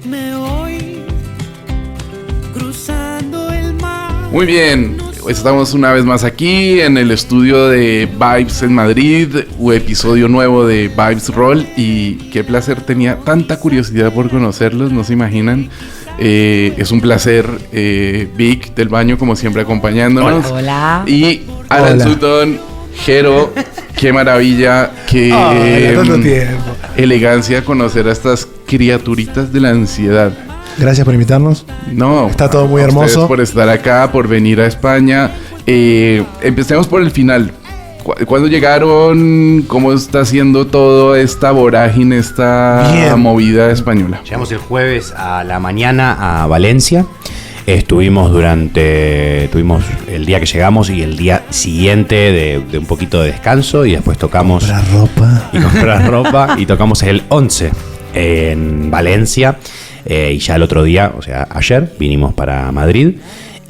me voy cruzando el mar. Muy bien, estamos una vez más aquí en el estudio de Vibes en Madrid, un episodio nuevo de Vibes Roll, y qué placer, tenía tanta curiosidad por conocerlos, no se imaginan. Es un placer, Vic del Baño, como siempre, acompañándonos. Hola. Y Alan Sutton, Jero, qué maravilla, qué elegancia conocer a estas criaturitas de la ansiedad. Gracias por invitarnos. No, está todo muy hermoso. Por estar acá, por venir a España. Empecemos por el final. ¿Cuándo llegaron? ¿Cómo está haciendo toda esta vorágine, esta movida española? Llegamos el jueves a la mañana a Valencia. Tuvimos el día que llegamos y el día siguiente de un poquito de descanso, y después tocamos comprar ropa y tocamos el 11 en Valencia, y ya el otro día, o sea, ayer vinimos para Madrid.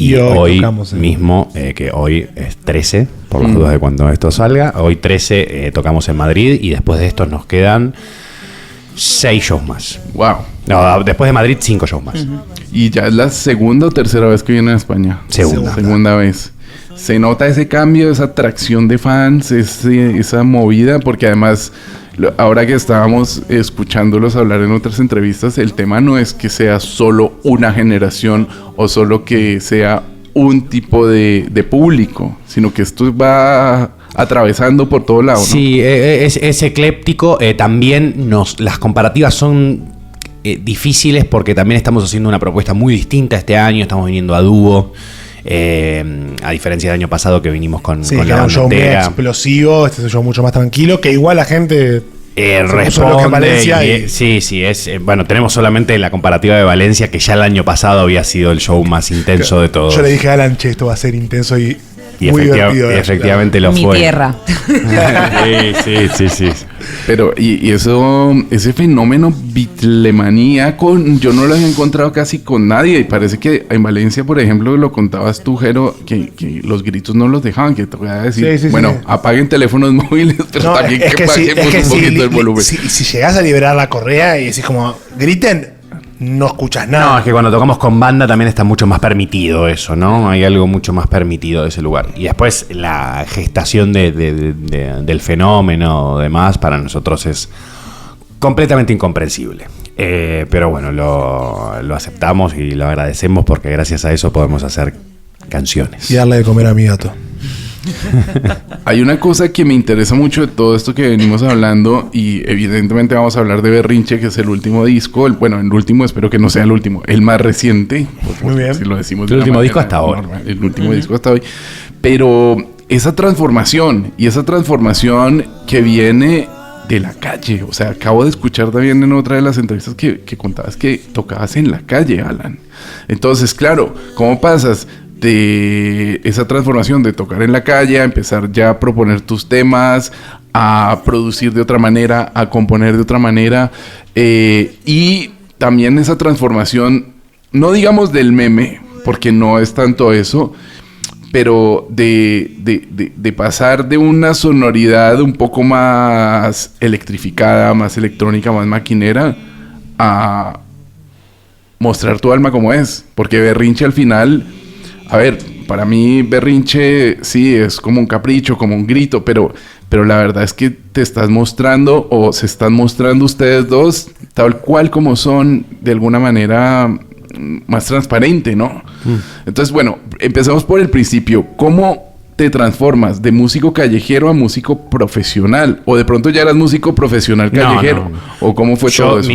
Y hoy mismo, que hoy es 13, por las dudas de cuando esto salga, hoy 13 tocamos en Madrid, y después de estos nos quedan 6 shows más. Wow. No, después de Madrid 5 shows más. ¿Y ya es la segunda o tercera vez que vienen a España? Segunda vez. Se nota ese cambio, esa atracción de fans, esa movida, porque además, ahora que estábamos escuchándolos hablar en otras entrevistas, el tema no es que sea solo una generación o solo que sea un tipo de público, sino que esto va atravesando por todo lado, ¿no? Sí, es ecléptico. También las comparativas son difíciles, porque también estamos haciendo una propuesta muy distinta este año. Estamos viniendo a dúo, a diferencia del año pasado que vinimos con la banda un show muy entera. Explosivo. Este es un show mucho más tranquilo, que igual la gente responde. En Valencia sí, bueno, tenemos solamente la comparativa de Valencia, que ya el año pasado había sido el show más intenso de todos. Yo le dije a Alan, esto va a ser intenso y muy divertido. Efectivamente lo fue. Mi tierra. Sí. Pero, y eso, ese fenómeno beatlemaníaco, yo no lo he encontrado casi con nadie. Y parece que en Valencia, por ejemplo, lo contabas tú, Jero, que los gritos no los dejaban, que te voy a decir, apaguen teléfonos móviles, pero también que bajemos un poquito el volumen. Si llegás a liberar la correa y decís como, griten, no escuchas nada. No, es que cuando tocamos con banda también está mucho más permitido eso, ¿no? Hay algo mucho más permitido de ese lugar. Y después la gestación del fenómeno, demás, para nosotros es completamente incomprensible. Pero bueno, lo aceptamos y lo agradecemos, porque gracias a eso podemos hacer canciones. Y darle de comer a mi gato. Hay una cosa que me interesa mucho de todo esto que venimos hablando, y evidentemente vamos a hablar de Berrinche, que es el último disco, el último, espero que no sea el último, el más reciente. Muy bien. Si lo decimos el último disco hasta hoy. El último disco hasta hoy. Pero esa transformación que viene de la calle, o sea, acabo de escuchar también en otra de las entrevistas que contabas que tocabas en la calle, Alan. Entonces, claro, ¿cómo pasas de esa transformación de tocar en la calle a empezar ya a proponer tus temas, a producir de otra manera, a componer de otra manera, y también esa transformación, no digamos del meme, porque no es tanto eso, pero de pasar de una sonoridad un poco más electrificada, más electrónica, más maquinera, a mostrar tu alma como es? Porque Berrinche al final, a ver, para mí Berrinche sí es como un capricho, como un grito, pero la verdad es que te estás mostrando, o se están mostrando ustedes dos tal cual como son, de alguna manera más transparente, ¿no? Entonces, bueno, empezamos por el principio. ¿Cómo te transformas de músico callejero a músico profesional? ¿O de pronto ya eras músico profesional callejero? No. ¿O cómo fue todo eso?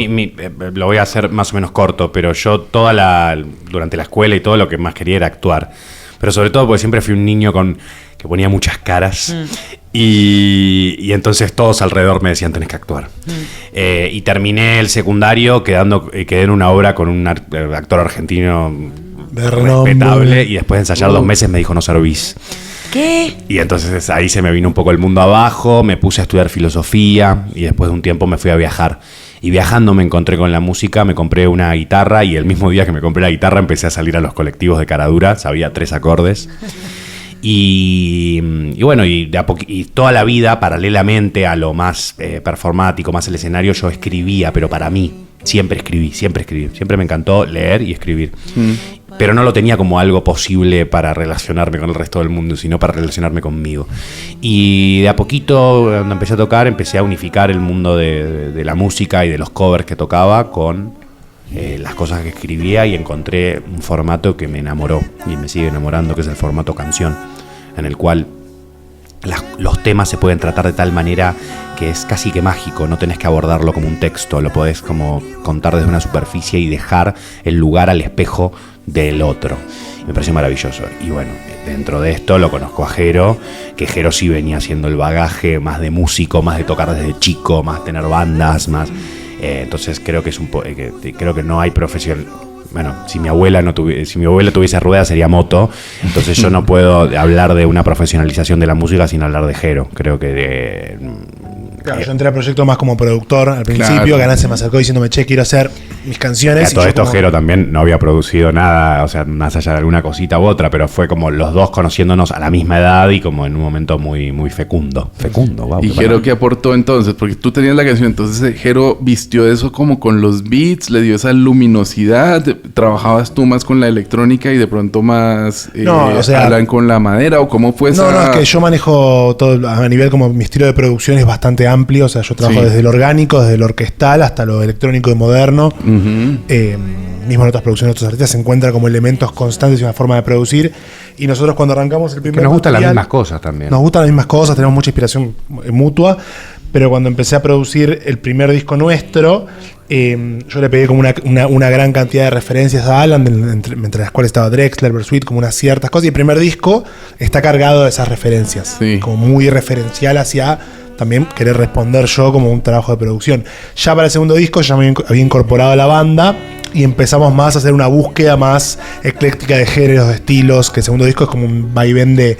Lo voy a hacer más o menos corto, pero yo durante la escuela y todo, lo que más quería era actuar. Pero sobre todo porque siempre fui un niño que ponía muchas caras. Y entonces todos alrededor me decían, tenés que actuar. Y terminé el secundario quedé en una obra con un actor argentino de renombre, respetable, y después de ensayar 2 meses me dijo, no servís. ¿Qué? Y entonces ahí se me vino un poco el mundo abajo, me puse a estudiar filosofía, y después de un tiempo me fui a viajar. Y viajando me encontré con la música, me compré una guitarra, y el mismo día que me compré la guitarra empecé a salir a los colectivos de Caradura, sabía 3 acordes. Y bueno, y toda la vida, paralelamente a lo más performático, más el escenario, yo escribía, pero para mí. Siempre escribí. Siempre me encantó leer y escribir. Pero no lo tenía como algo posible para relacionarme con el resto del mundo, sino para relacionarme conmigo. Y de a poquito, cuando empecé a tocar, empecé a unificar el mundo de la música y de los covers que tocaba con las cosas que escribía, y encontré un formato que me enamoró y me sigue enamorando, que es el formato canción, en el cual los temas se pueden tratar de tal manera que es casi que mágico. No tenés que abordarlo como un texto, lo podés como contar desde una superficie y dejar el lugar al espejo del otro. Me pareció maravilloso. Y bueno, dentro de esto lo conozco a Jero, que Jero sí venía haciendo el bagaje más de músico, más de tocar desde chico, más tener bandas, más... entonces creo que creo que no hay profesión. Bueno, si mi abuela tuviese ruedas sería moto. Entonces yo no puedo hablar de una profesionalización de la música sin hablar de Jero. Creo que Claro, yo entré al proyecto más como productor al principio. Claro. Ganan se me acercó diciéndome, che, quiero hacer mis canciones. a todo y yo esto como- Jero también no había producido nada, o sea, más allá de alguna cosita u otra, pero fue como los dos conociéndonos a la misma edad y como en un momento muy, muy fecundo. Wow. ¿Y Jero qué aportó entonces? Porque tú tenías la canción, entonces Jero vistió eso como con los beats, le dio esa luminosidad. ¿Trabajabas tú más con la electrónica y de pronto más No, o sea- Alan con la madera? ¿O cómo fue esa...? No, es que yo manejo todo a nivel como mi estilo de producción es bastante amplio. O sea, yo trabajo Sí. desde lo orgánico, desde lo orquestal hasta lo electrónico y moderno. Ujú. Mismo en otras producciones de otros artistas se encuentra como elementos constantes y una forma de producir. Y nosotros cuando arrancamos el primer Que nos gustan las material, mismas cosas también. Nos gustan las mismas cosas, tenemos mucha inspiración mutua. Pero cuando empecé a producir el primer disco nuestro, yo le pegué como una gran cantidad de referencias a Alan, entre las cuales estaba Drexler, Bersuit, como unas ciertas cosas. Y el primer disco está cargado de esas referencias. Sí. Como muy referencial hacia también querer responder yo como un trabajo de producción. Ya para el segundo disco ya me había incorporado a la banda y empezamos más a hacer una búsqueda más ecléctica de géneros, de estilos, que el segundo disco es como un vaivén de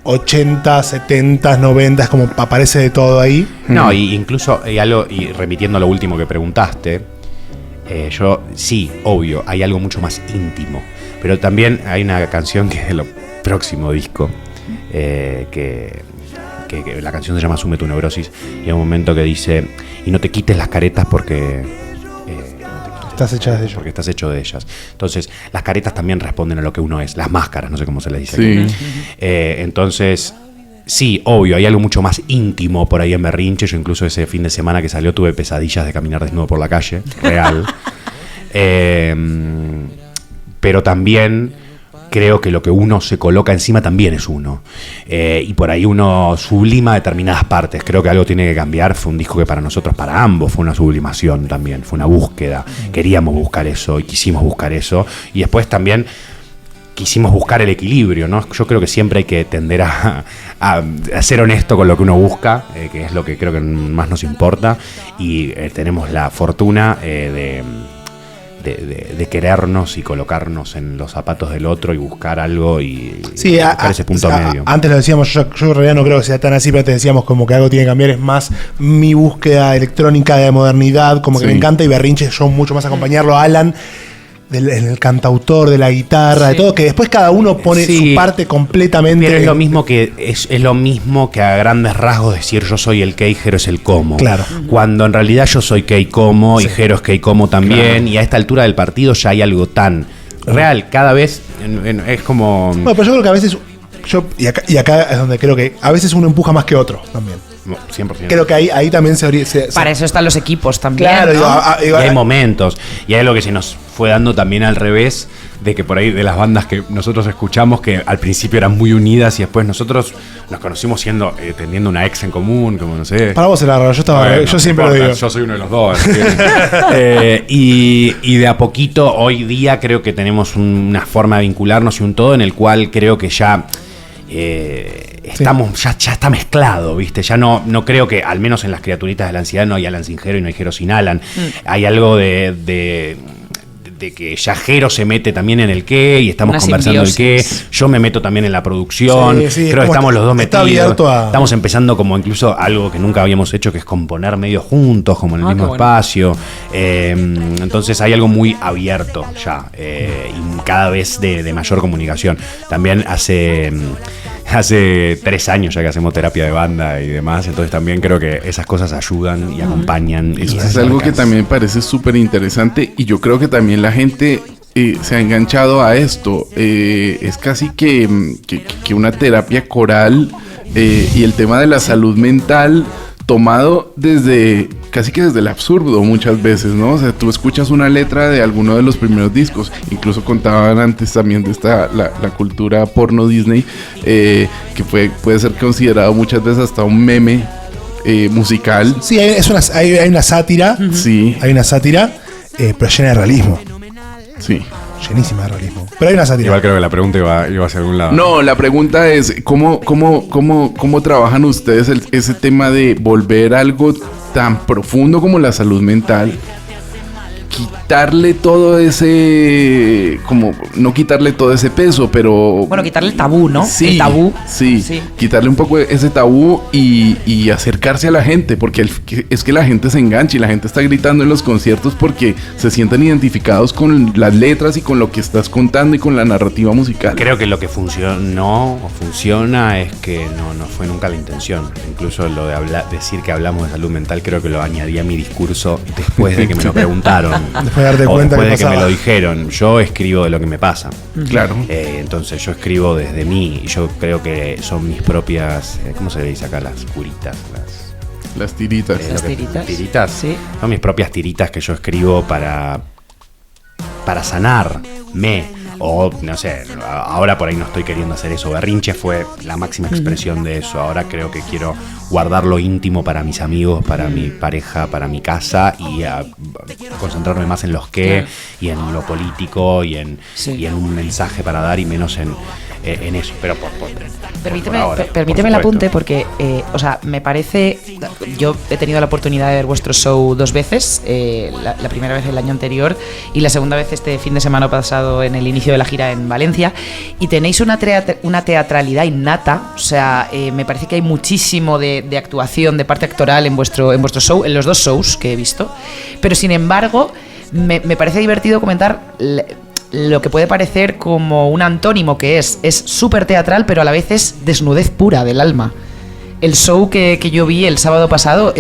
80, 70, 90, como aparece de todo ahí. No, y incluso y remitiendo a lo último que preguntaste, yo sí, obvio, hay algo mucho más íntimo, pero también hay una canción que es del próximo disco, que la canción se llama Asume tu neurosis, y hay un momento que dice, y no te quites las caretas porque Estás hecha de ello. porque estás hecho de ellas. Entonces, las caretas también responden a lo que uno es, las máscaras, no sé cómo se le dice. Sí. Entonces, sí, obvio, hay algo mucho más íntimo por ahí en Berrinche. Yo incluso ese fin de semana que salió tuve pesadillas de caminar desnudo por la calle, real. Pero también creo que lo que uno se coloca encima también es uno. Y por ahí uno sublima determinadas partes. Creo que algo tiene que cambiar. Fue un disco que para nosotros, para ambos, fue una sublimación también. Fue una búsqueda. Queríamos buscar eso y quisimos buscar eso. Y después también quisimos buscar el equilibrio, ¿no? Yo creo que siempre hay que tender a ser honesto con lo que uno busca, que es lo que creo que más nos importa. Y tenemos la fortuna de querernos y colocarnos en los zapatos del otro y buscar algo y Sí, buscar ese punto medio. Antes lo decíamos, yo en realidad no creo que sea tan así, pero antes decíamos como que algo tiene que cambiar, es más mi búsqueda electrónica de modernidad, como que Sí. me encanta, y Berrinche yo mucho más acompañarlo a Alan, en el cantautor, de la guitarra, de todo, que después cada uno pone Sí. su parte completamente. Pero es lo mismo que es lo mismo que a grandes rasgos decir yo soy el que y Jero es el cómo. Claro. Cuando en realidad yo soy que y como y Jero es que y como también. Claro. Y a esta altura del partido ya hay algo tan real. Cada vez es como... Bueno, pero yo creo que a veces, y acá es donde creo que a veces uno empuja más que otro también. 100%. Creo que ahí también se Para eso están los equipos también. Claro, ¿no? digo, Y hay momentos. Y hay algo que se nos fue dando también al revés, de que por ahí de las bandas que nosotros escuchamos, que al principio eran muy unidas y después nosotros nos conocimos teniendo una ex en común, como no sé. Para vos era raro, Bueno, yo siempre no lo importa, digo. yo soy uno de los dos. así que, y de a poquito, hoy día creo que tenemos una forma de vincularnos y un todo en el cual creo que ya... estamos, ya está mezclado, ¿viste? Ya no creo que, al menos en las criaturitas de la ansiedad, no hay Alan sin Jero y no hay Jero sin Alan. Hay algo de de que ya Jero se mete también en el qué y estamos Una conversando el qué. simbiosis. Yo me meto también en la producción. Sí, sí, creo que como estamos los dos está metidos. abierto a- Estamos empezando como incluso algo que nunca habíamos hecho, que es componer medio juntos, como en el Ah, mismo qué bueno. espacio. Entonces hay algo muy abierto ya y cada vez de mayor comunicación. También hace 3 años ya que hacemos terapia de banda y demás, entonces también creo que esas cosas ayudan y acompañan. Y Eso es algo que también me parece súper interesante y yo creo que también la gente se ha enganchado a esto. Es casi que una terapia coral y el tema de la salud mental tomado casi que desde el absurdo muchas veces, ¿no? O sea, tú escuchas una letra de alguno de los primeros discos, incluso contaban antes también de la cultura porno Disney, que puede ser considerado muchas veces hasta un meme musical. Sí, hay una sátira. Sí, Hay una sátira, pero llena de realismo. sí. Llenísima de realismo. Pero hay una sátira. Igual creo que la pregunta iba hacia algún lado. No, la pregunta es, ¿cómo trabajan ustedes ese tema de volver algo tan profundo como la salud mental? Quitarle todo ese... no quitarle todo ese peso, pero... Bueno, quitarle el tabú, ¿no? Sí, El tabú. sí, Sí. quitarle un poco ese tabú y acercarse a la gente, porque es que la gente se engancha y la gente está gritando en los conciertos porque se sienten identificados con las letras y con lo que estás contando y con la narrativa musical. Creo que lo que funciona es que no fue nunca la intención. Incluso lo de decir que hablamos de salud mental, creo que lo añadí a mi discurso después de que me lo preguntaron. Después de darte o cuenta después que de que me pasaba. lo dijeron. Yo escribo de lo que me pasa. Claro. Entonces yo escribo desde mí y yo creo que son mis propias, ¿cómo se le dice acá? Las curitas, Las tiritas. Las lo que- tiritas. tiritas. Sí. Son mis propias tiritas que yo escribo para sanarme. O, no sé, ahora por ahí no estoy queriendo hacer eso. Berrinche fue la máxima expresión de eso. Ahora creo que quiero guardar lo íntimo para mis amigos, para mi pareja, para mi casa y concentrarme más en los qué y en lo político y en un mensaje para dar y menos en eso. Pero por Permíteme el apunte porque, o sea, me parece... Yo he tenido la oportunidad de ver vuestro show 2 veces, la primera vez el año anterior y la segunda vez este fin de semana pasado en el inicio de la gira en Valencia, y tenéis una teatralidad innata, o sea, me parece que hay muchísimo de actuación, de parte actoral en vuestro show, en los 2 shows que he visto, pero sin embargo me parece divertido comentar lo que puede parecer como un antónimo, que es súper teatral, pero a la vez es desnudez pura del alma. El show que yo vi el sábado pasado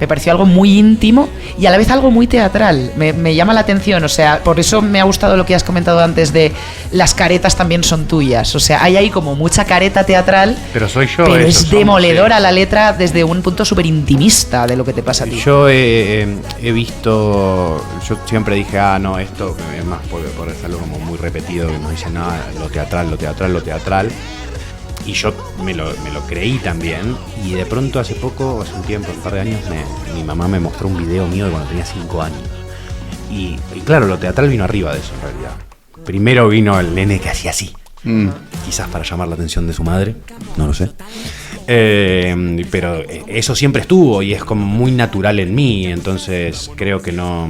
me pareció algo muy íntimo y a la vez algo muy teatral. Me llama la atención, o sea, por eso me ha gustado lo que has comentado antes de las caretas también son tuyas. O sea, hay ahí como mucha careta teatral, Pero soy yo. pero eso es somos, demoledora la letra desde un punto súper intimista de lo que te pasa a ti. Yo he visto, yo siempre dije, no, esto es más por es algo como muy repetido, que nos dicen, lo teatral. Y yo me lo creí también. Y de pronto hace un tiempo, un par de años, mi mamá me mostró un video mío de cuando tenía 5 años. Y claro, lo teatral vino arriba de eso en realidad. Primero vino el nene que hacía así. Quizás para llamar la atención de su madre, no lo sé. Pero eso siempre estuvo y es como muy natural en mí. Entonces creo que no...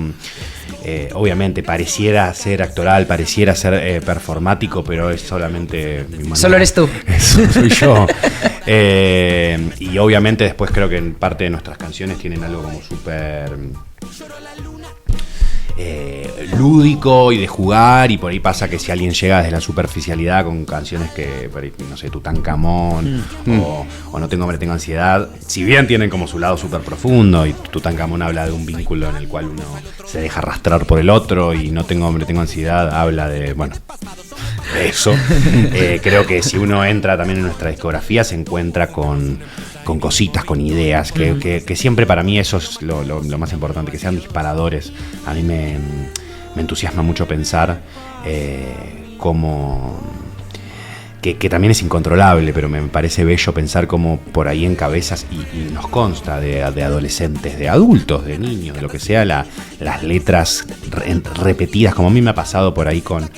obviamente pareciera ser actoral, pareciera ser performático, pero es solamente mi manera. Solo eres tú. Eso soy yo. Y obviamente después creo que en parte de nuestras canciones tienen algo como súper lúdico y de jugar, y por ahí pasa que si alguien llega desde la superficialidad con canciones que, no sé, Tutankamón o No tengo hambre, tengo ansiedad, si bien tienen como su lado súper profundo, y Tutankamón habla de un vínculo en el cual uno se deja arrastrar por el otro, y No tengo hambre, tengo ansiedad habla de, bueno, de eso. Creo que si uno entra también en nuestra discografía se encuentra con cositas, con ideas, que siempre para mí eso es lo más importante, que sean disparadores. A mí me entusiasma mucho pensar cómo... Que también es incontrolable, pero me parece bello pensar cómo por ahí en cabezas, y nos consta de adolescentes, de adultos, de niños, de lo que sea, las letras repetidas, como a mí me ha pasado por ahí con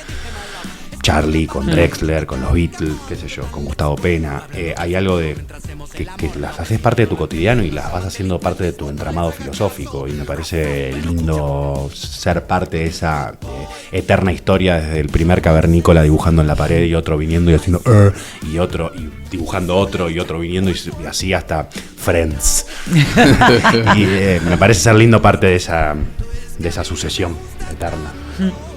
Charlie, con Drexler, con los Beatles, qué sé yo, con Gustavo Pena. Hay algo de que las haces parte de tu cotidiano y las vas haciendo parte de tu entramado filosófico, y me parece lindo ser parte de esa eterna historia, desde el primer cavernícola dibujando en la pared y otro viniendo y haciendo y otro y dibujando otro y otro viniendo y así hasta Friends. Y me parece ser lindo parte de esa sucesión eterna.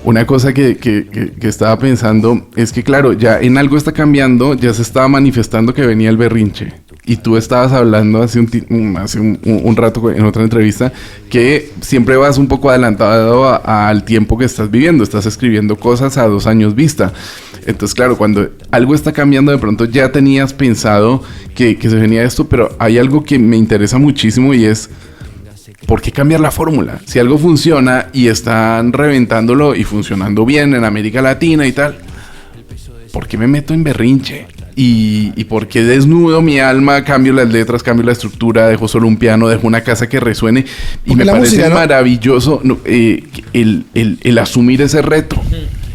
Una cosa que estaba pensando es que, claro, ya en algo está cambiando, ya se estaba manifestando que venía el berrinche. Y tú estabas hablando hace un rato en otra entrevista que siempre vas un poco adelantado al tiempo que estás viviendo. Estás escribiendo cosas a 2 años vista. Entonces, claro, cuando algo está cambiando, de pronto ya tenías pensado que se venía esto, pero hay algo que me interesa muchísimo y es: ¿por qué cambiar la fórmula? Si algo funciona y están reventándolo y funcionando bien en América Latina y tal, ¿por qué me meto en berrinche? ¿Y por qué desnudo mi alma, cambio las letras, cambio la estructura, dejo solo un piano, dejo una casa que resuene? Y porque me parece música, ¿no?, maravilloso el asumir ese reto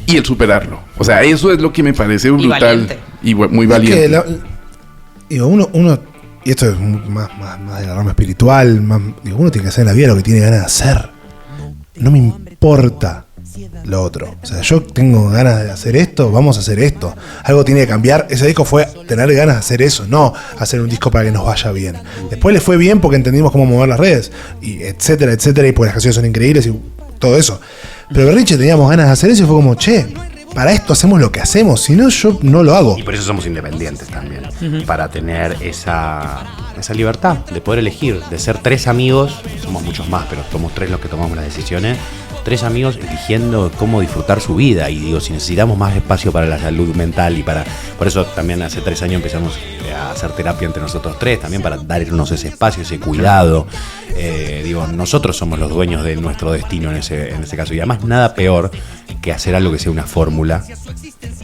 y el superarlo. O sea, eso es lo que me parece brutal y muy valiente. Es que uno y esto es más de la rama espiritual, uno tiene que hacer en la vida lo que tiene ganas de hacer. No me importa lo otro. O sea, yo tengo ganas de hacer esto, vamos a hacer esto. Algo tiene que cambiar. Ese disco fue tener ganas de hacer eso, no hacer un disco para que nos vaya bien. Después le fue bien porque entendimos cómo mover las redes, y etcétera, y porque las canciones son increíbles y todo eso. Pero Berrinche teníamos ganas de hacer eso y fue como, che, para esto hacemos lo que hacemos, si no, yo no lo hago. Y por eso somos independientes también, para tener esa libertad de poder elegir, de ser 3 amigos, somos muchos más, pero somos 3 los que tomamos las decisiones, 3 amigos eligiendo cómo disfrutar su vida. Y digo, si necesitamos más espacio para la salud mental por eso también hace 3 años empezamos a hacer terapia entre nosotros 3, también para darnos ese espacio, ese cuidado. Nosotros somos los dueños de nuestro destino en ese caso, y además nada peor que hacer algo que sea una fórmula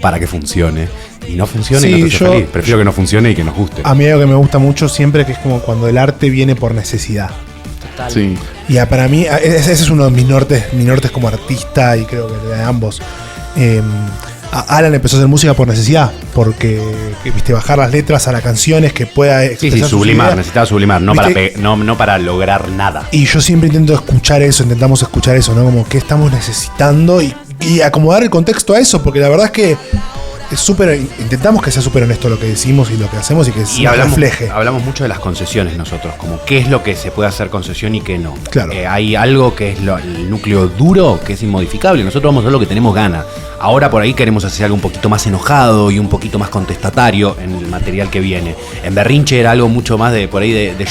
para que funcione y no funcione, y no te hace feliz. Prefiero que no funcione y que nos guste. A mí algo que me gusta mucho siempre, que es como cuando el arte viene por necesidad. Total. Sí. Y para mí ese es uno de mis nortes como artista, y creo que de ambos. Alan empezó a hacer música por necesidad, porque viste, bajar las letras a las canciones, que pueda expresar sublimar, necesitaba sublimar, no para lograr nada. Y yo siempre intentamos escuchar eso, ¿no? Como qué estamos necesitando y acomodar el contexto a eso, porque la verdad es que intentamos que sea súper honesto lo que decimos y lo que hacemos, y que se refleje. Hablamos mucho de las concesiones nosotros, como qué es lo que se puede hacer concesión y qué no. Claro. Hay algo que es el núcleo duro, que es inmodificable. Nosotros vamos a hacer lo que tenemos ganas. Ahora por ahí queremos hacer algo un poquito más enojado y un poquito más contestatario en el material que viene. En Berrinche era algo mucho más de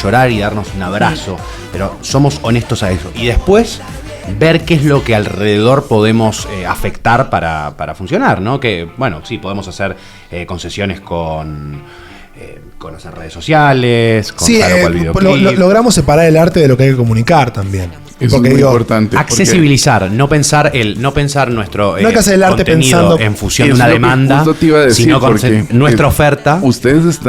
llorar y darnos un abrazo. Pero somos honestos a eso. Y después ver qué es lo que alrededor podemos afectar para funcionar, ¿no? Que, bueno, sí, podemos hacer concesiones con hacer redes sociales, con videoclip. Logramos separar el arte de lo que hay que comunicar también. Eso es muy importante. Accesibilizar, no pensar nuestro no hay que hacer el arte pensando en función de una demanda, sino con nuestra oferta. Ustedes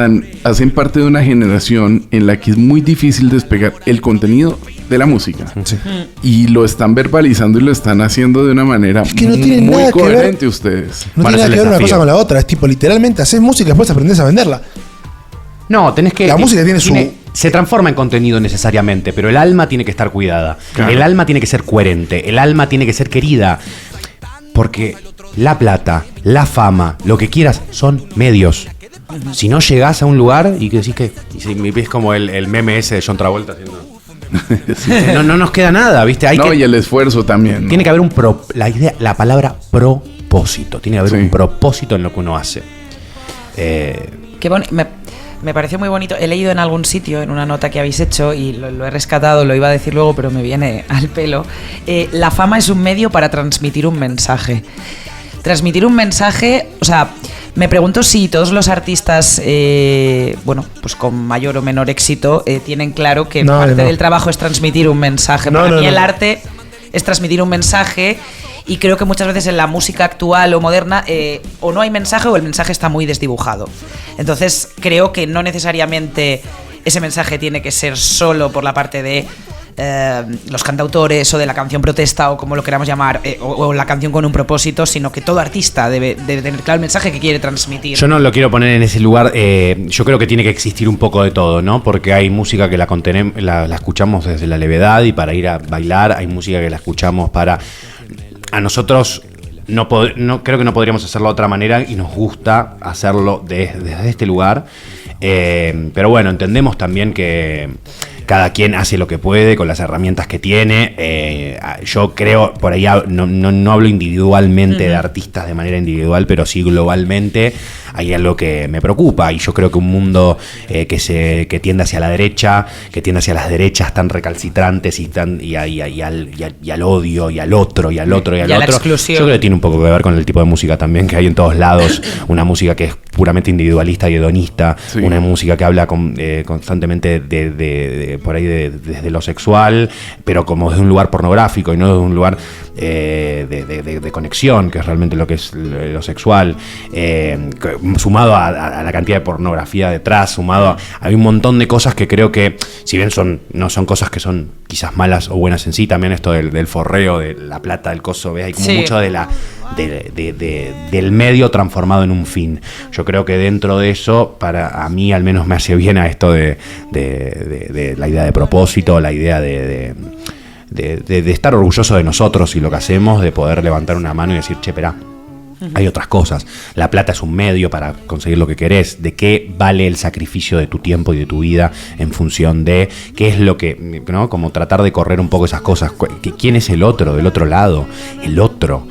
hacen parte de una generación en la que es muy difícil despegar el contenido de la música. Sí. Y lo están verbalizando y lo están haciendo de una manera muy coherente ustedes. No tiene nada que ver una cosa con la otra. Es tipo, literalmente haces música y después aprendes a venderla. No, tenés que... La música tiene se transforma en contenido necesariamente, pero el alma tiene que estar cuidada. Claro. El alma tiene que ser coherente. El alma tiene que ser querida. Porque la plata, la fama, lo que quieras, son medios. Si no llegás a un lugar y que decís que... Y ves como el meme ese de John Travolta haciendo... Sí. No nos queda nada, ¿viste? Y el esfuerzo también, ¿no? Tiene que haber la palabra propósito. Tiene que haber un propósito en lo que uno hace. Qué bonito. Me pareció muy bonito. He leído en algún sitio, en una nota que habéis hecho, y lo he rescatado, lo iba a decir luego, pero me viene al pelo. La fama es un medio para transmitir un mensaje. Transmitir un mensaje, o sea, me pregunto si todos los artistas, pues con mayor o menor éxito, tienen claro que parte del trabajo es transmitir un mensaje. Para mí el arte es transmitir un mensaje. Y creo que muchas veces en la música actual o moderna o no hay mensaje o el mensaje está muy desdibujado. Entonces creo que no necesariamente ese mensaje tiene que ser solo por la parte de los cantautores o de la canción protesta o como lo queramos llamar, o la canción con un propósito, sino que todo artista debe tener claro el mensaje que quiere transmitir. Yo no lo quiero poner en ese lugar. Yo creo que tiene que existir un poco de todo, ¿no? Porque hay música que la escuchamos desde la levedad y para ir a bailar, hay música que la escuchamos para... A nosotros no creo que no podríamos hacerlo de otra manera y nos gusta hacerlo desde este lugar. Pero bueno, entendemos también que cada quien hace lo que puede con las herramientas que tiene. Yo creo, por ahí no hablo individualmente de artistas de manera individual, pero sí globalmente hay algo que me preocupa. Y yo creo que un mundo que tiende hacia la derecha, que tiende hacia las derechas tan recalcitrantes y al odio, y al otro, y al otro, y al otro. Yo creo que tiene un poco que ver con el tipo de música también que hay en todos lados. Una música que es puramente individualista y hedonista. Sí. Una música que habla constantemente por ahí desde lo sexual, pero como desde un lugar pornográfico y no desde un lugar de conexión, que es realmente lo que es lo sexual, sumado a la cantidad de pornografía detrás, sumado hay un montón de cosas que creo que, si bien no son cosas que son quizás malas o buenas en sí, también esto del forreo, de la plata, del coso, ¿ves? Hay como mucho del medio transformado en un fin. Yo creo que dentro de eso, a mí al menos me hace bien a esto de la idea de propósito, la idea de estar orgulloso de nosotros y lo que hacemos, de poder levantar una mano y decir, che, esperá, hay otras cosas. La plata es un medio para conseguir lo que querés. ¿De qué vale el sacrificio de tu tiempo y de tu vida en función de qué es lo que, ¿no? Como tratar de correr un poco esas cosas. ¿Quién es el otro, del otro lado? El otro.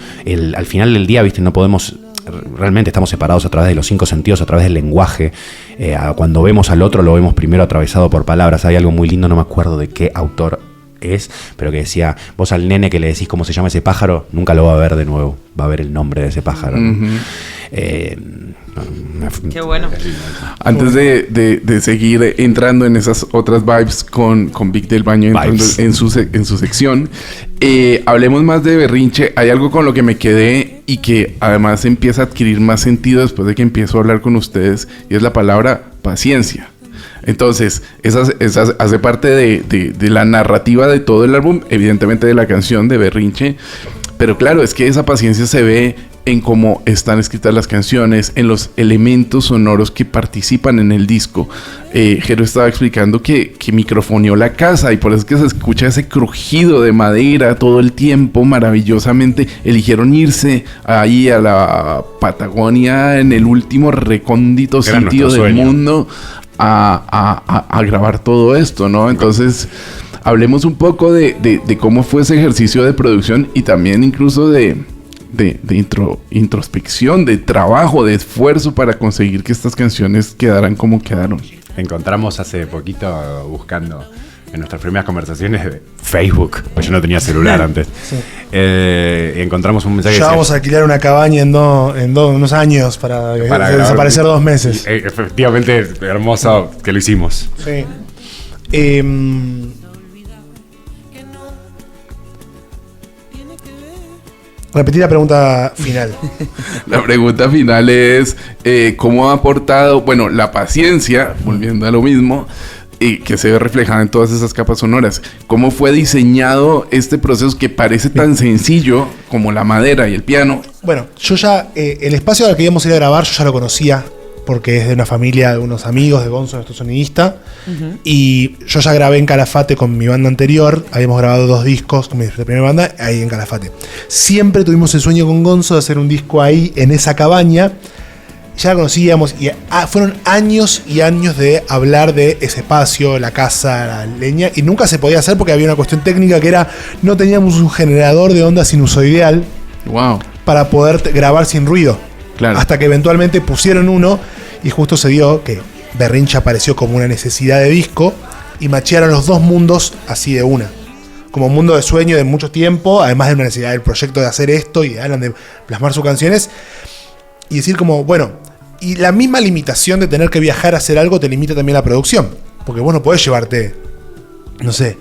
Al final del día, ¿viste? No podemos... Realmente estamos separados a través de los 5 sentidos, a través del lenguaje. Cuando vemos al otro, lo vemos primero atravesado por palabras. Hay algo muy lindo, no me acuerdo de qué autor es, pero que decía, vos al nene que le decís cómo se llama ese pájaro, nunca lo va a ver de nuevo, va a ver el nombre de ese pájaro, ¿no? Qué bueno. Antes de seguir entrando en esas otras vibes con Vic del Baño en su sección, hablemos más de berrinche. Hay algo con lo que me quedé y que además empieza a adquirir más sentido después de que empiezo a hablar con ustedes, y es la palabra paciencia. Entonces, esa hace parte de la narrativa de todo el álbum, evidentemente de la canción de Berrinche, pero claro, es que esa paciencia se ve en cómo están escritas las canciones, en los elementos sonoros que participan en el disco. Jero estaba explicando que microfoneó la casa y por eso es que se escucha ese crujido de madera todo el tiempo maravillosamente. Eligieron irse ahí a la Patagonia, en el último recóndito sitio del mundo, a grabar todo esto, ¿no? Entonces, hablemos un poco de cómo fue ese ejercicio de producción y también incluso de introspección, de trabajo, de esfuerzo para conseguir que estas canciones quedaran como quedaron. Encontramos hace poquito, buscando en nuestras primeras conversaciones de Facebook, pues yo no tenía celular antes, sí. Encontramos un mensaje. Ya vamos a alquilar una cabaña en unos años para desaparecer 2 meses. Efectivamente, hermoso que lo hicimos. Sí. Repetí la pregunta final. La pregunta final es ¿cómo ha aportado, bueno, la paciencia, volviendo a lo mismo, que se ve reflejada en todas esas capas sonoras? ¿Cómo fue diseñado este proceso que parece tan sencillo como la madera y el piano? Bueno, yo ya, el espacio al que íbamos a ir a grabar, yo ya lo conocía, porque es de una familia, de unos amigos de Gonzo, nuestro sonidista. Uh-huh. Y yo ya grabé en Calafate con mi banda anterior. Habíamos grabado 2 discos con mi primera banda, ahí en Calafate. Siempre tuvimos el sueño con Gonzo de hacer un disco ahí, en esa cabaña. Ya la conocíamos y fueron años y años de hablar de ese espacio, la casa, la leña, y nunca se podía hacer porque había una cuestión técnica que era, no teníamos un generador de onda sinusoidal. Wow. Para poder grabar sin ruido. Claro. Hasta que eventualmente pusieron uno y justo se dio que Berrinche apareció como una necesidad de disco y machearon los 2 mundos así de una. Como un mundo de sueño de mucho tiempo, además de una necesidad del proyecto de hacer esto y hablan de plasmar sus canciones y decir como, bueno, y la misma limitación de tener que viajar a hacer algo te limita también la producción, porque vos no podés llevarte, no sé,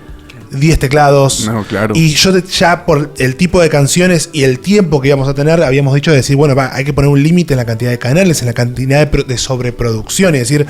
10 teclados. No, claro. Y yo ya por el tipo de canciones y el tiempo que íbamos a tener, habíamos dicho de decir, bueno, hay que poner un límite en la cantidad de canales, en la cantidad de sobreproducción. Es decir,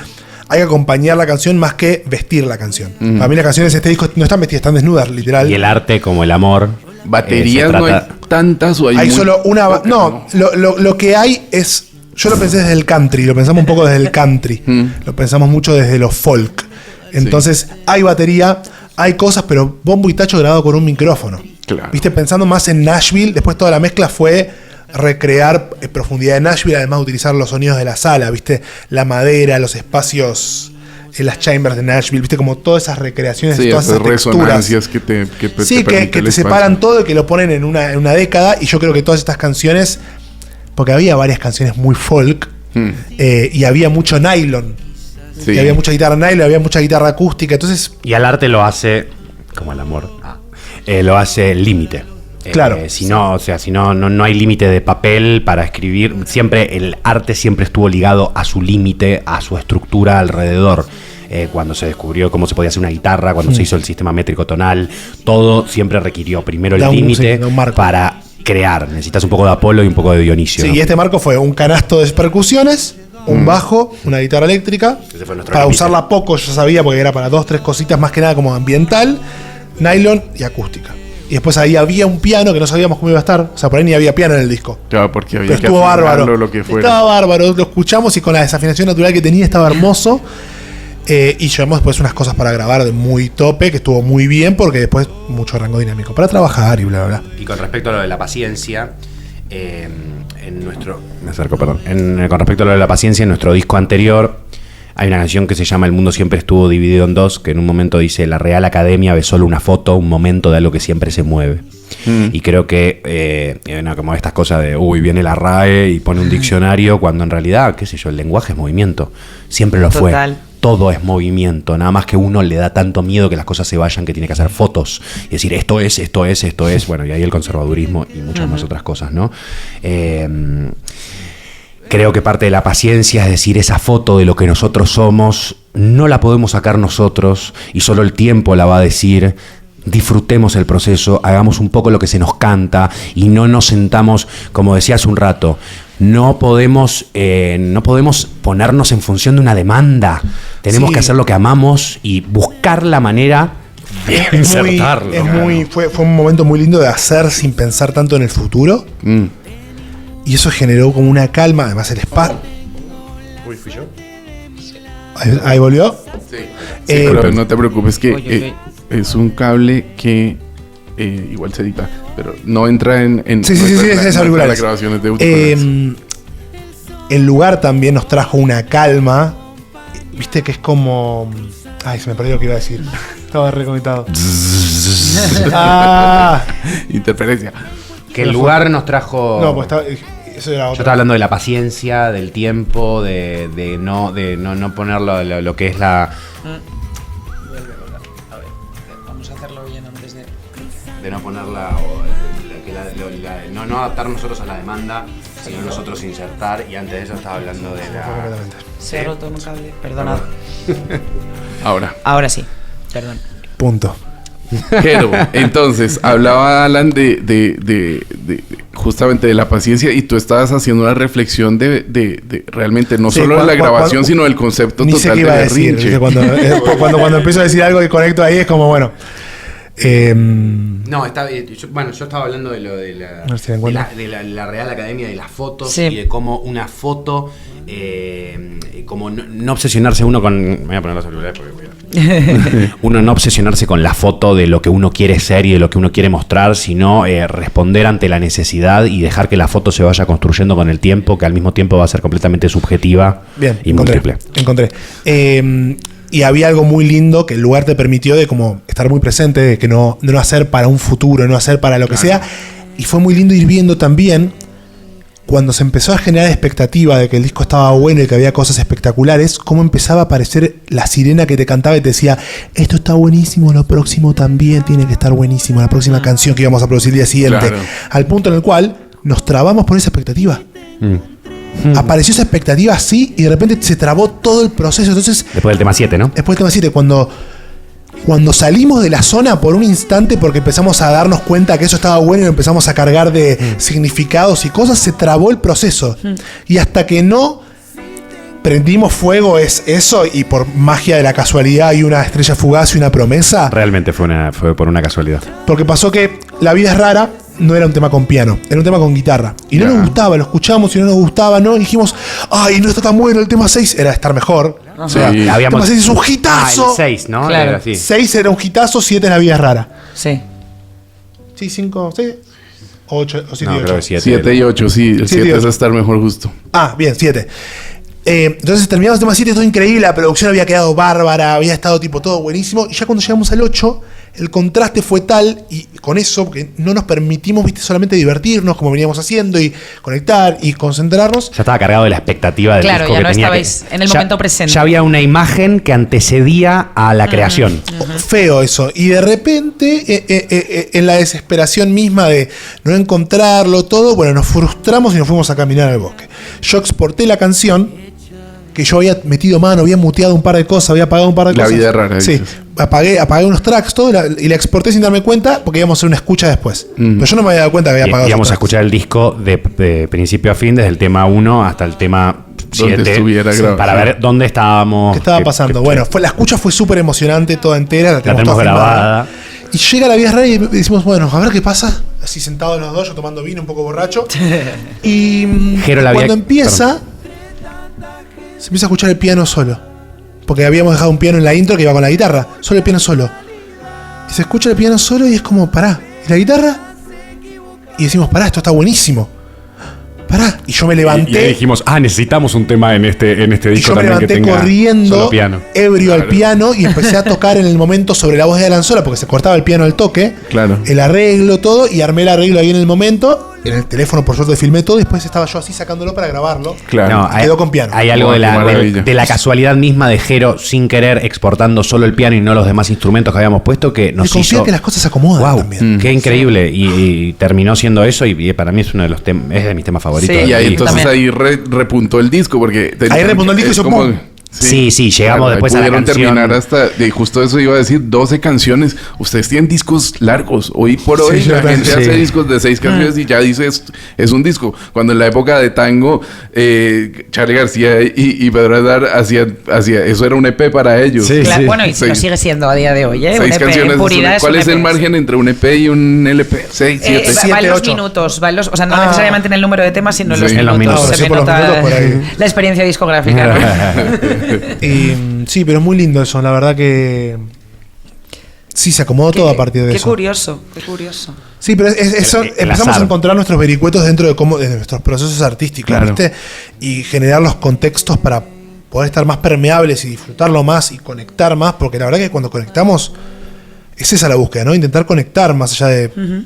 hay que acompañar la canción más que vestir la canción. Para mí las canciones de este disco no están vestidas, están desnudas, literal. Y el arte, como el amor. Baterías no hay tantas o hay solo una. No, lo que hay es. Yo lo pensé desde el country, lo pensamos un poco desde el country. Lo pensamos mucho desde lo folk. Entonces, hay batería, hay cosas, pero bombo y tacho grabado con un micrófono. Claro. Viste, pensando más en Nashville, después toda la mezcla fue recrear profundidad de Nashville, además de utilizar los sonidos de la sala, viste, la madera, los espacios en las chambers de Nashville, viste, como todas esas recreaciones, todas esas resonancias que te te separan todo y que lo ponen en una década. Y yo creo que todas estas canciones, porque había varias canciones muy folk y había mucho nylon, y había mucha guitarra nylon, había mucha guitarra acústica, entonces. Y al arte lo hace como el amor, lo hace el límite. Claro. Si no hay límite de papel para escribir. Siempre el arte siempre estuvo ligado a su límite, a su estructura alrededor. Cuando se descubrió cómo se podía hacer una guitarra, cuando se hizo el sistema métrico tonal, todo siempre requirió primero el límite para crear. Necesitas un poco de Apolo y un poco de Dionisio. Sí, ¿no? y este marco fue un canasto de percusiones, un bajo, una guitarra eléctrica. Ese fue nuestro para límite. usarla poco, yo sabía, porque era para 2-3 cositas más que nada como ambiental, nylon y acústica. Y después ahí había un piano que no sabíamos cómo iba a estar. O sea, por ahí ni había piano en el disco. Claro, porque había pero que estuvo bárbaro. lo que fuera. Estaba bárbaro, lo escuchamos y con la desafinación natural que tenía estaba hermoso. Y llevamos después unas cosas para grabar de muy tope, que estuvo muy bien, porque después mucho rango dinámico para trabajar y bla, bla, bla. Y con respecto a lo de la paciencia, con respecto a lo de la paciencia, en nuestro disco anterior hay una canción que se llama El mundo siempre estuvo dividido en dos, que en un momento dice: la Real Academia ve solo una foto, un momento de algo que siempre se mueve. Y creo que como estas cosas de viene la RAE y pone un diccionario, cuando en realidad, qué sé yo, el lenguaje es movimiento, siempre lo fue. Todo es movimiento, nada más que uno le da tanto miedo que las cosas se vayan, que tiene que hacer fotos y decir esto es, bueno, y ahí el conservadurismo y muchas más otras cosas, ¿no? Creo que parte de la paciencia es decir, esa foto de lo que nosotros somos no la podemos sacar nosotros y solo el tiempo la va a decir. Disfrutemos el proceso, hagamos un poco lo que se nos canta y no nos sentamos, como decía hace un rato, no podemos ponernos en función de una demanda. Tenemos que hacer lo que amamos y buscar la manera de insertarlo. Fue un momento muy lindo de hacer sin pensar tanto en el futuro. Y eso generó como una calma, además el espacio. Uy, ¿fui yo? ¿Ahí volvió? Sí. Pero no te preocupes que es un cable que igual se edita, pero no entra en es auriculares. Las grabaciones de auriculares. El lugar también nos trajo una calma, viste, que es como... Ay, se me perdió lo que iba a decir. Estaba reconectado. Interferencia. Que el lugar nos trajo... No, pues eso era otro. Yo estaba hablando de la paciencia, del tiempo, de no ponerlo lo que es la... Vamos a hacerlo bien antes de no ponerla no adaptar nosotros a la demanda, sino nosotros insertar. Y antes de eso estaba hablando de la... Se ha roto un cable, perdonad. Ahora sí, perdón. Punto. Pero, entonces, hablaba Alan de justamente de la paciencia, y tú estabas haciendo una reflexión de realmente no solo de la grabación, sino del concepto total de berrinche. Cuando empiezo a decir algo y conecto ahí es como, bueno... yo estaba hablando de lo de la Real Academia de las fotos, y de cómo una foto, como no obsesionarse uno con... Me voy a poner las auriculares porque uno no obsesionarse con la foto de lo que uno quiere ser y de lo que uno quiere mostrar, sino responder ante la necesidad y dejar que la foto se vaya construyendo con el tiempo, que al mismo tiempo va a ser completamente subjetiva y múltiple. Encontré. Y había algo muy lindo que el lugar te permitió de como estar muy presente, de que no hacer para un futuro, no hacer para lo que sea. Y fue muy lindo ir viendo también cuando se empezó a generar expectativa de que el disco estaba bueno y que había cosas espectaculares, cómo empezaba a aparecer la sirena que te cantaba y te decía, esto está buenísimo, lo próximo también tiene que estar buenísimo, la próxima canción que íbamos a producir el día siguiente. Claro. Al punto en el cual nos trabamos por esa expectativa. Apareció esa expectativa así y de repente se trabó todo el proceso. Entonces, después del tema 7, ¿no? Después del tema 7, cuando salimos de la zona por un instante, porque empezamos a darnos cuenta que eso estaba bueno y empezamos a cargar de significados y cosas, se trabó el proceso. Y hasta que no prendimos fuego es eso y por magia de la casualidad hay una estrella fugaz y una promesa. Realmente fue por una casualidad. Porque pasó que La vida es rara no era un tema con piano, era un tema con guitarra. Y no nos gustaba, lo escuchamos y no nos gustaba, ¿no? Y dijimos, ay, no está tan bueno el tema 6, era estar mejor. Ajá. Sí. El tema 6 es un hitazo. El 6, ¿no? Claro. Era así. 6 era un hitazo, 7 es La vida es rara. Sí. Sí, 5, 6, 8 o 7 No, y 8. creo que 7. 7 y 8, sí. El 7 es estar mejor justo. Ah, bien, 7. Entonces terminamos el tema 7, todo increíble, la producción había quedado bárbara, había estado tipo todo buenísimo. Y ya cuando llegamos al 8, el contraste fue tal, y con eso, porque no nos permitimos, viste, solamente divertirnos como veníamos haciendo y conectar y concentrarnos. Ya estaba cargado de la expectativa del Claro, disco ya que no tenía estabais en el ya- momento presente. Ya había una imagen que antecedía a la creación. Feo eso. Y de repente, en la desesperación misma de no encontrarlo todo, bueno, nos frustramos y nos fuimos a caminar al bosque. Yo exporté la canción, que yo había metido mano, había muteado un par de cosas, había apagado un par de La cosas. vida es rara, Sí, dices. apagué unos tracks, todo, y la exporté sin darme cuenta, porque íbamos a hacer una escucha después. Pero yo no me había dado cuenta que había apagado. Íbamos a esos tracks. escuchar el disco de principio a fin, desde el tema 1 hasta el tema 7. estuviera grabado. Para ver dónde estábamos. ¿Qué estaba pasando? Bueno, la escucha fue súper emocionante, toda entera. La tenemos toda filmada. grabada. Y llega La vida es rara y decimos, bueno, a ver qué pasa. Así sentados los dos, yo tomando vino, un poco borracho. Y Jero la cuando había- empieza, se empieza a escuchar el piano solo. Porque habíamos dejado un piano en la intro que iba con la guitarra. Solo el piano solo. Y se escucha el piano solo y es como, pará. ¿Y la guitarra? Y decimos, pará, esto está buenísimo. Pará. Y yo me levanté. Y dijimos, necesitamos un tema en este Y disco yo me también que levanté tenga corriendo, solo piano. ebrio al piano, y empecé a tocar en el momento sobre la voz de Alan Sola, porque se cortaba el piano al toque. Claro. El arreglo, todo, y armé el arreglo ahí en el momento. En el teléfono, por suerte, filmé todo, y después estaba yo así sacándolo para grabarlo. Claro. No, Quedó con piano. Hay algo Wow, de qué la, maravilla. de la casualidad misma de Jero, sin querer, exportando solo el piano y no los demás instrumentos que habíamos puesto, que Y nos confía hizo... que las cosas se acomodan Wow, también. qué increíble. Y terminó siendo eso, y para mí es uno de los temas, es de mis temas favoritos. Sí, Y ahí Sí, entonces también. ahí repuntó el disco porque Ahí repuntó el disco y es hizo como- pum. Sí, llegamos ahí después a la pudieron canción. terminar hasta de justo eso iba a decir 12 canciones. Ustedes tienen discos largos. Hoy por hoy Sí, la yo gente también. hace discos de 6 canciones y ya dice es un disco. Cuando en la época de tango Charly García y Pedro Aznar hacía eso era un EP para ellos. Sí. Claro, bueno, y lo Seis- sigue siendo a día de hoy, ¿eh? 6 Un EP, canciones. en puridad ¿Cuál un es el EP. margen entre un EP y un LP? 6, 7. Va en 7, los 8. minutos, va en los, o sea, no Ah. necesariamente en el número de temas, sino en Sí, los en los minutos. minutos. Se Sí, me por los nota minutos por ahí. la experiencia discográfica, ¿no? Sí, pero es muy lindo eso. La verdad que. Sí, se acomodó todo a partir de Qué eso. curioso, qué curioso. Sí, pero El empezamos azar. a encontrar nuestros vericuetos dentro de nuestros procesos artísticos, Claro. ¿viste? Y generar los contextos para poder estar más permeables y disfrutarlo más y conectar más, porque la verdad que cuando conectamos es esa la búsqueda, ¿no? Intentar conectar más allá de...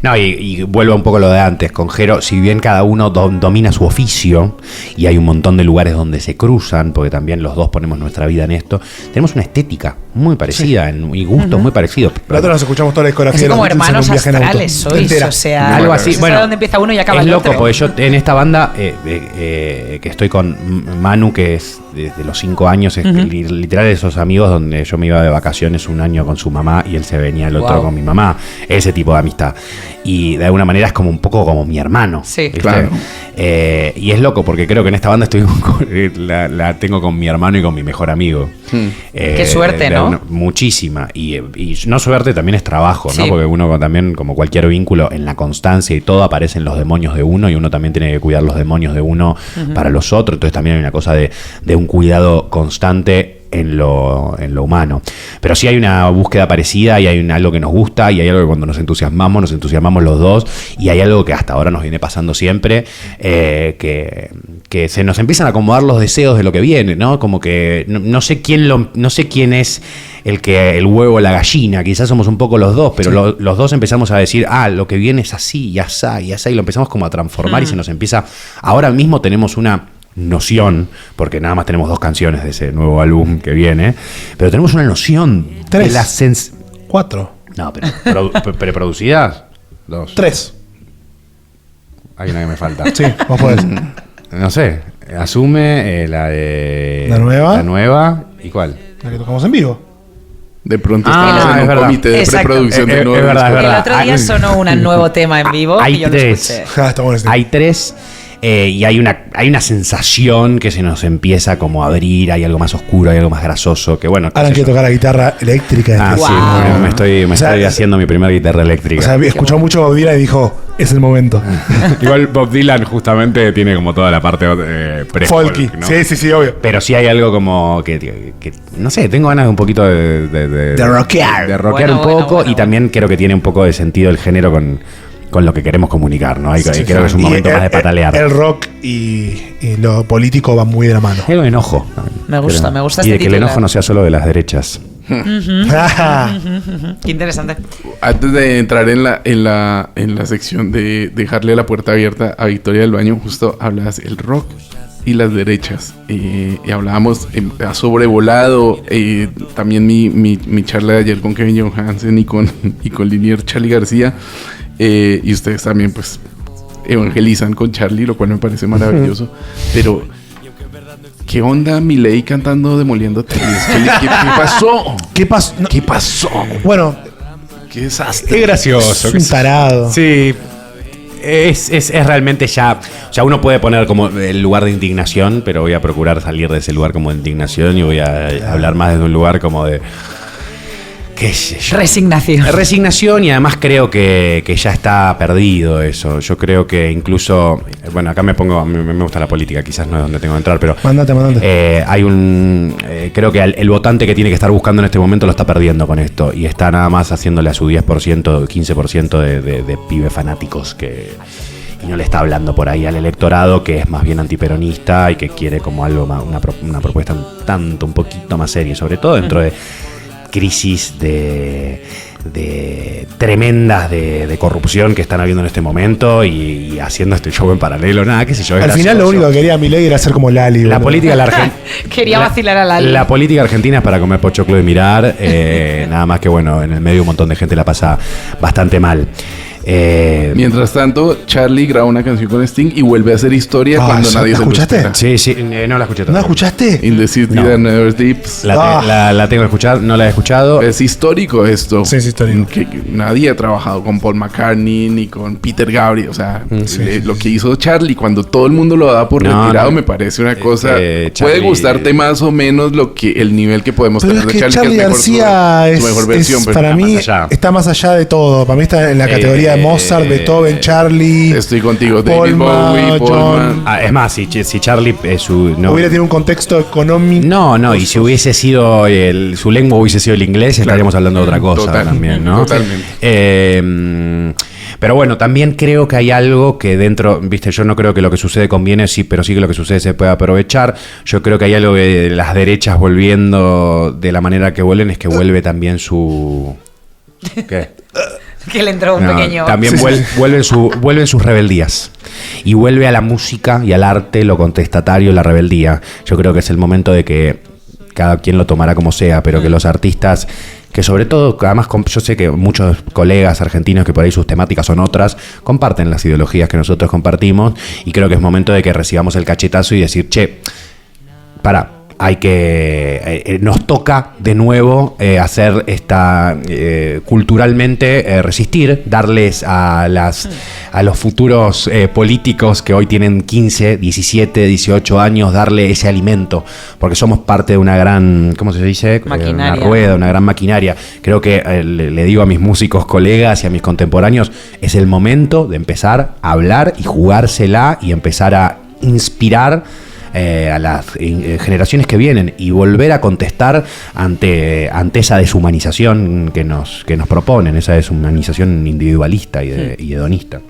No, y vuelvo un poco a lo de antes, con Jero, si bien cada uno domina su oficio y hay un montón de lugares donde se cruzan, porque también los dos ponemos nuestra vida en esto, tenemos una estética muy parecida y gustos muy parecidos. Nosotros nos escuchamos toda la discografía. Así de los como Beatles en un hermanos viaje en auto. astrales sois, Entera. o sea, Algo así, no bueno, sé dónde empieza uno y acaba es el loco, otro. porque yo en esta banda que estoy con Manu, que es desde los 5 años, es literal de esos amigos donde yo me iba de vacaciones un año con su mamá y él se venía el otro Wow. con mi mamá, ese tipo de amistad. Y de alguna manera es como un poco como mi hermano. Sí. ¿viste? Claro. Y es loco porque creo que en esta banda estoy la tengo con mi hermano y con mi mejor amigo. Qué suerte, ¿no? Muchísima. Y no suerte también es trabajo, ¿no? Sí. Porque uno también, como cualquier vínculo, en la constancia y todo, aparecen los demonios de uno y uno también tiene que cuidar los demonios de uno para los otros. Entonces también hay una cosa de un cuidado constante en lo humano. Pero sí hay una búsqueda parecida y hay algo que nos gusta y hay algo que cuando nos entusiasmamos los dos y hay algo que hasta ahora nos viene pasando siempre, que se nos empiezan a acomodar los deseos de lo que viene, ¿no? Como que no sé quién es el huevo o la gallina, quizás somos un poco los dos, pero los dos empezamos a decir, lo que viene es así y asá y asá, y lo empezamos como a transformar y se nos empieza, ahora mismo tenemos una noción, porque nada más tenemos 2 canciones de ese nuevo álbum que viene, pero tenemos una noción 3. de la 4. No, pero preproducidas 2. 3. Hay una que me falta. Sí, vos podés. No sé, asume la de ¿La nueva? La nueva, ¿y cuál? La que tocamos en vivo. De pronto Ah, estamos es en un verdad. comité de Exacto. preproducción de Es nuevo verdad, es disco. verdad. El otro día sonó un nuevo tema en vivo Hay y yo lo 3. escuché. Está bueno ese. Hay 3. Y hay una sensación que se nos empieza como a abrir, hay algo más oscuro, hay algo más grasoso, que bueno. Ahora quiero tocar la guitarra eléctrica. Sí, me estoy haciendo mi primera guitarra eléctrica. O sea, escuchó mucho Bob Dylan y dijo, es el momento. Igual Bob Dylan justamente tiene como toda la parte folky, ¿no? Sí, obvio. Pero sí hay algo como que no sé, tengo ganas de un poquito de rockear. De rockear un poco y también creo que tiene un poco de sentido el género con lo que queremos comunicar, ¿no? Creo que es un momento más de patalear. El rock y lo político van muy de la mano. El enojo. Me gusta y este de que el titular. enojo no sea solo de las derechas. Qué interesante. Antes de entrar en la sección de dejarle la puerta abierta a Victoria del Baño, justo hablas el rock y las derechas. Y hablábamos a sobrevolado también mi charla de ayer con Kevin Johansen y con Linier Charlie García. Y ustedes también pues evangelizan con Charlie, lo cual me parece maravilloso. Pero ¿qué onda Milei cantando Demoliendo Teles? ¿Qué pasó? ¿Qué pasó? No. ¿Qué pasó? Bueno, Qué desastre. Qué gracioso. es un tarado. Sí. Es realmente ya. O sea, uno puede poner como el lugar de indignación, pero voy a procurar salir de ese lugar como de indignación y voy a hablar más desde un lugar como de. ¿Qué sé yo? Resignación, y además creo que ya está perdido eso. Yo creo que incluso. Bueno, acá me gusta la política, quizás no es donde tengo que entrar, pero. Mándate. Hay creo que el votante que tiene que estar buscando en este momento lo está perdiendo con esto. Y está nada más haciéndole a su 10%, 15% de pibes fanáticos y no le está hablando por ahí al electorado que es más bien antiperonista y que quiere como algo más, una propuesta un poquito más seria, sobre todo dentro de crisis de tremendas de corrupción que están habiendo en este momento y haciendo este show en paralelo, nada, qué sé yo. Al final lo único que quería Milei era ser como Lali. La boludo. política de la Argentina. Quería vacilar a Lali. La política argentina es para comer pochoclo y mirar, nada más que bueno, en el medio un montón de gente la pasa bastante mal. Mientras tanto, Charlie graba una canción con Sting y vuelve a hacer historia cuando nadie ¿la se lo escuchaste? espera. Sí, no la escuché ¿No la escuchaste? In the City No. That Never Sleeps. La tengo que escuchar, no la he escuchado. Es histórico esto. Sí, es histórico. Que nadie ha trabajado con Paul McCartney ni con Peter Gabriel. O sea, Sí. lo que hizo Charlie cuando todo el mundo lo da por retirado me parece una cosa. Puede Charlie- gustarte más o menos el nivel que podemos Pero tener es de que Charlie, Charlie que es García mejor su mejor versión. pero para mí más allá. está más allá de todo. Para mí está en la categoría de Mozart, Beethoven, Charlie. estoy contigo. Paul David Bowie, Paul John. Mann. Es más, si Charlie Hubiera tenido un contexto económico. No, y si hubiese sido su lengua hubiese sido el inglés, estaríamos hablando de otra cosa también, ¿no? Totalmente. Pero bueno, también creo que hay algo que dentro, viste, yo no creo que lo que sucede conviene, sí, pero sí que lo que sucede se puede aprovechar. Yo creo que hay algo de las derechas volviendo de la manera que vuelven, es que vuelve también su... ¿Qué? Que le entró un No, pequeño. también vuelven sus rebeldías. Y vuelve a la música y al arte lo contestatario, la rebeldía. Yo creo que es el momento de que cada quien lo tomará como sea, pero que los artistas, que sobre todo, además yo sé que muchos colegas argentinos que por ahí sus temáticas son otras, comparten las ideologías que nosotros compartimos, y creo que es momento de que recibamos el cachetazo y decir, che, hay que nos toca de nuevo hacer esta culturalmente resistir, darles a los futuros políticos que hoy tienen 15, 17, 18 años, darle ese alimento, porque somos parte de una gran, ¿cómo se dice? Maquinaria. Una rueda, una gran maquinaria. Creo que le digo a mis músicos colegas y a mis contemporáneos, es el momento de empezar a hablar y jugársela y empezar a inspirar a las generaciones que vienen y volver a contestar ante esa deshumanización que nos proponen, esa deshumanización individualista y hedonista.